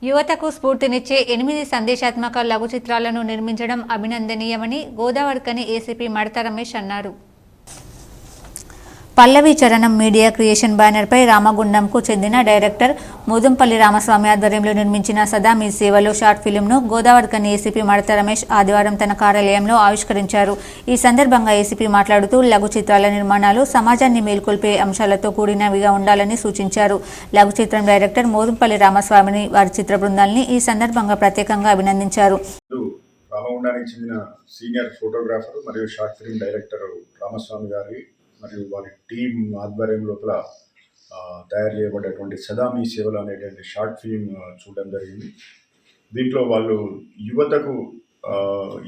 యువతకు స్ఫూర్తినిచ్చే 8 సందేశాత్మక లఘు చిత్రాలను నిర్మించడం అభినందనీయమని గోదావరికని ఏసీపీ మడత రమేష్ అన్నారు. పల్లవి చరణం మీడియా క్రియేషన్ బ్యానర్పై రామగుండంకు చెందిన డైరెక్టర్ మోదంపల్లి రామస్వామి ఆధ్వర్యంలో నిర్మించిన సదా మీ సేవలో షార్ట్ ఫిల్మ్ను గోదావరికని ఏసీపీ మడత రమేష్ ఆదివారం తన కార్యాలయంలో ఆవిష్కరించారు. ఈ సందర్భంగా ఏసీపీ మాట్లాడుతూ లఘు చిత్రాల నిర్మాణాలు సమాజాన్ని మేల్కొల్పే అంశాలతో కూడినవిగా ఉండాలని సూచించారు. లఘు చిత్రం డైరెక్టర్ మోదంపల్లి రామస్వామిని, వారి చిత్ర బృందాన్ని ఈ సందర్భంగా ప్రత్యేకంగా అభినందించారు. రామగుండానికి చెందిన సీనియర్ ఫోటోగ్రాఫర్ మరియు షార్ట్ ఫిల్మ్ డైరెక్టర్ రామస్వామి గారి మరియు వారి టీం ఆధ్వర్యం లోపల తయారు చేయబడ్డటువంటి సదా మీ సేవలు అనేటువంటి షార్ట్ ఫిల్మ్ చూడడం జరిగింది. దీంట్లో వాళ్ళు యువతకు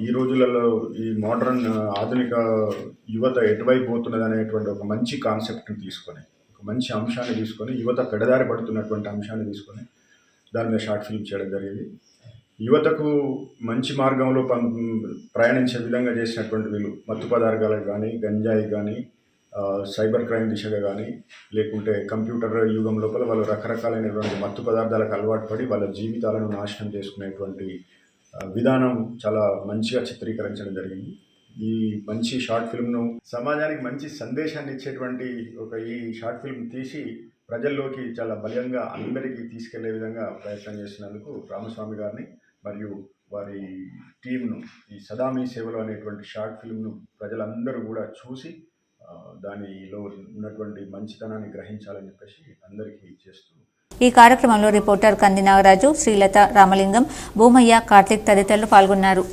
ఈ రోజులలో ఈ మోడర్న్ ఆధునిక యువత ఎటువైపు పోతున్నది అనేటువంటి ఒక మంచి కాన్సెప్ట్ని తీసుకొని, ఒక మంచి అంశాన్ని తీసుకొని, యువత పెడదారి పడుతున్నటువంటి అంశాన్ని తీసుకొని దాని మీద షార్ట్ ఫిల్మ్ చేయడం జరిగింది. యువతకు మంచి మార్గంలో ప్రయాణించే విధంగా చేసినటువంటి వీళ్ళు మత్తు పదార్థాలకు కానీ, గంజాయి కానీ, సైబర్ క్రైమ్ దిశగా కానీ, లేకుంటే కంప్యూటర్ యుగం లోపల వాళ్ళు రకరకాలైనటువంటి మత్తు పదార్థాలకు అలవాటు పడి వాళ్ళ జీవితాలను నాశనం చేసుకునేటువంటి విధానం చాలా మంచిగా చిత్రీకరించడం జరిగింది. ఈ మంచి షార్ట్ ఫిల్మ్ను సమాజానికి మంచి సందేశాన్ని ఇచ్చేటువంటి ఈ షార్ట్ ఫిల్మ్ తీసి ప్రజల్లోకి చాలా బలంగా అందరికీ తీసుకెళ్లే విధంగా ప్రయత్నం చేసినందుకు రామస్వామి గారిని మరియు వారి టీంను ఈ సదా మీ సేవలు అనేటువంటి షార్ట్ ఫిల్మ్ను ప్రజలందరూ కూడా చూసి దానిలో ఉన్నటువంటి మంచితనాన్ని గ్రహించాలని చెప్పేసి అందరికీ చేస్తూ ఈ కార్యక్రమంలో రిపోర్టర్ కంది నాగరాజు, శ్రీలత, రామలింగం, భూమయ్య, కార్తిక్ తదితరులు పాల్గొన్నారు.